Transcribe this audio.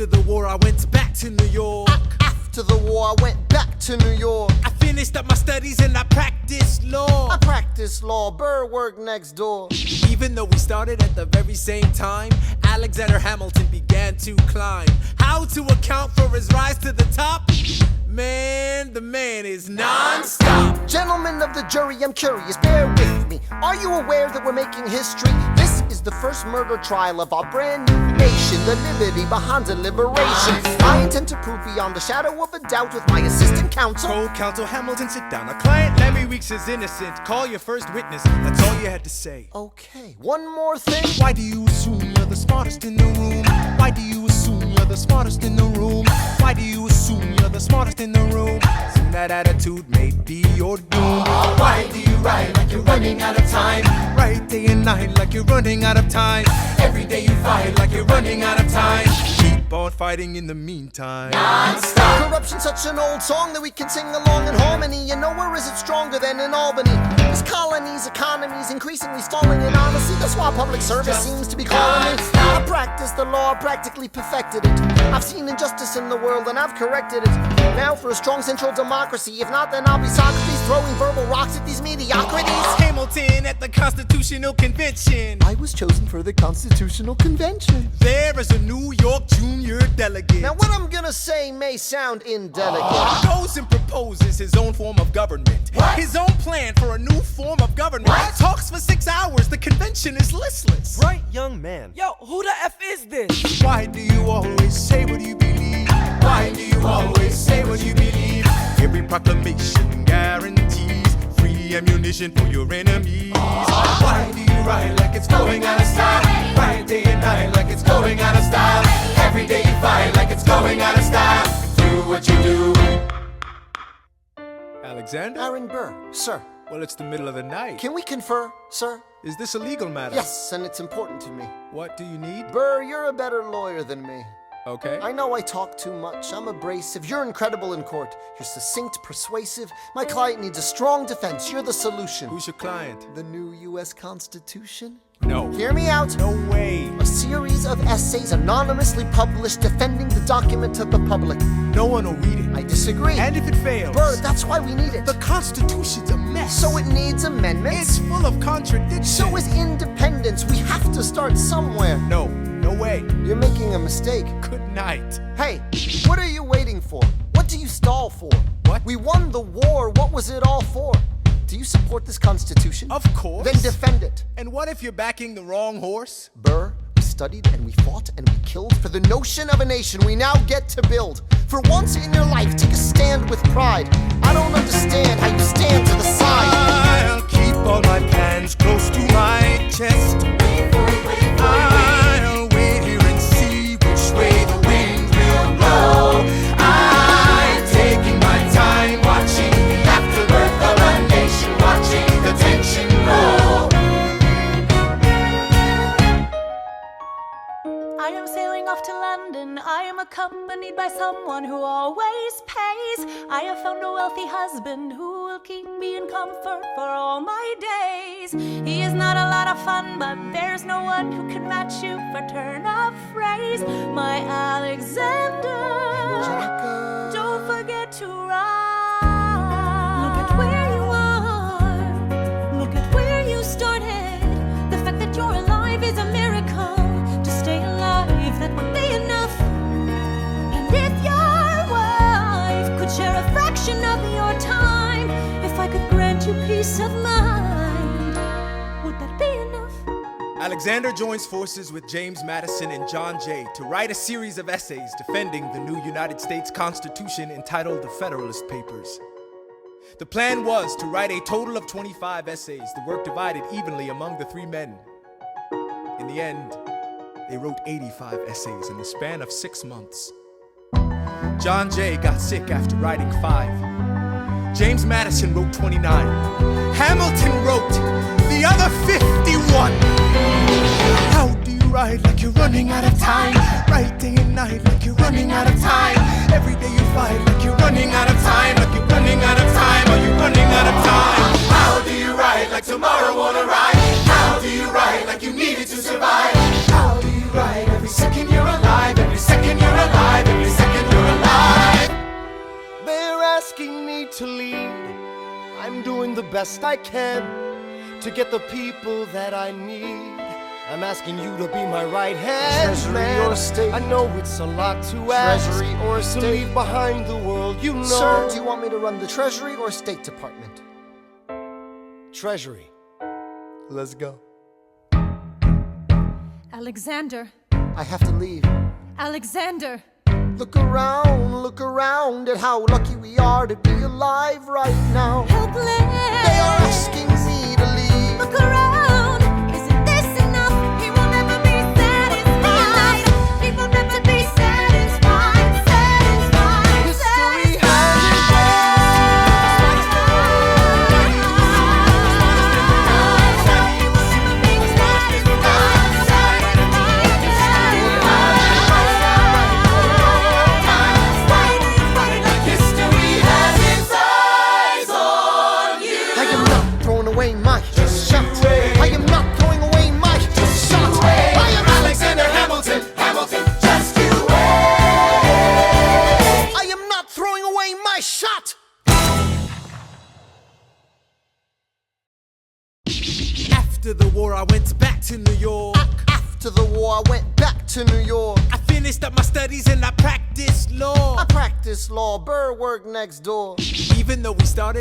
After the war, I went back to New York. After the war, I went back to New York. I finished up my studies and I practiced law. I practiced law, Burr worked next door. Even though we started at the very same time, Alexander Hamilton began to climb. How to account for his rise to the top? Man, the man is non-stop. Gentlemen of the jury, I'm curious, bear with me. Are you aware that we're making history? This is the first murder trial of our brand new nation, the liberty behind deliberation. I intend to prove beyond the shadow of a doubt with my assistant counsel. Co-counsel Hamilton, sit down. Our client Lemmy Weeks is innocent. Call your first witness. That's all you had to say. Okay, one more thing. Why do you assume you're the smartest in the room? Why do you assume you're the smartest in the room? Why do you assume you're the smartest in the room? Soon that attitude may be your doom. Why do you write like you're running out of time? Write day and night like you're running out of time. Every day you fight like you're running out of time. Keep on fighting in the meantime. Non-stop. Corruption's such an old song that we can sing along in harmony. And nowhere is it stronger than in Albany. This colony's economy's increasingly stalling, and honestly, that's why public service seems to be calling me. I practiced the law, I practically perfected it. I've seen injustice in the world and I've corrected it. Now for a strong central democracy. If not, then I'll be Socrates throwing verbal rocks at these mediocrities. Hamilton at the Constitutional Convention. I was chosen for the Constitutional Convention. There is a New York junior delegate. Now what I'm gonna say may sound indelicate. Goes and proposes his own form of government. What? His own plan for a new form of government. What? Talks for 6 hours. The convention is listless. Bright young man. Yo, who the F is this? Why do you always say what you believe? Why do you always say what you believe? Every proclamation guarantees free ammunition for your enemies. Why do you write like it's going out of style? Write day and night like it's going out of style. Every day you fight like it's going out of style. Do what you do. Alexander? Aaron Burr, sir. Well, it's the middle of the night. Can we confer, sir? Is this a legal matter? Yes, and it's important to me. What do you need? Burr, you're a better lawyer than me. Okay. I know I talk too much. I'm abrasive. You're incredible in court. You're succinct, persuasive. My client needs a strong defense. You're the solution. Who's your client? The new U.S. Constitution? No. Hear me out. No way. A series of essays anonymously published defending the document to the public. No one will read it. I disagree. And if it fails? Burr, that's why we need it. The Constitution's a mess. So it needs amendments. It's full of contradictions. So is independence. We have to start somewhere. No. No way. You're making a mistake. Good night. Hey, what are you waiting for? What do you stall for? What? We won the war. What was it all for? Do you support this Constitution? Of course. Then defend it. And what if you're backing the wrong horse? Burr, we studied and we fought and we killed for the notion of a nation we now get to build. For once in your life, take a stand with pride. I don't understand how you stand to the side. I'll keep all my plans close to my chest. I'll wait here and see which way the wind will blow. I'm taking my time watching the afterbirth of a nation, watching the tension grow. I am sailing off to London. I am accompanied by someone who always pays. I have found a wealthy husband who will keep me in comfort for all my days. He is not a lot of fun, but there's no one who can match you for turn of phrase. My Alexander, don't forget to rhyme. Look at where you are. Look at where you started. The fact that you're alive is a miracle. To stay alive, that would be enough. And if your wife could share a fraction of your time, if I could grant you peace of mind, would that be enough? Alexander joins forces with James Madison and John Jay to write a series of essays defending the new United States Constitution entitled the Federalist Papers. The plan was to write a total of 25 essays, the work divided evenly among the three men. In the end, they wrote 85 essays in the span of 6 months. John Jay got sick after writing 5. James Madison wrote 29. Hamilton wrote the other 51. How do you write like you're running out of time? Write day and night like you're running out of time. Every day you fight like you're running out of time. Like you're running out of time. Are you running out of time? How do you write like tomorrow won't arrive? How do you write like you needed to survive? How do you write every second you're alive? Every second you're alive. to lead. I'm doing the best I can to get the people that I need. I'm asking you to be my right hand, Treasury man. or state? I know it's a lot to ask. Treasury or to state? leave behind the world, you know. Sir, do you want me to run the Treasury or State Department? Treasury. Let's go. Alexander, I have to leave. Alexander. Look around at how lucky we are to be alive right now. Helpless. They are asking me to leave. Look around. Isn't this enough? He will never be satisfied. He will never be satisfied. Satisfied. History I am not throwing away my shot. I am not throwing away my shot. I am Alexander Hamilton, Hamilton, just you I am not throwing away my shot. After the war, I went back to New York. After the war, I went back to New York. I finished up my studies and I practiced law. I practiced law, Burr worked next door. Even though we started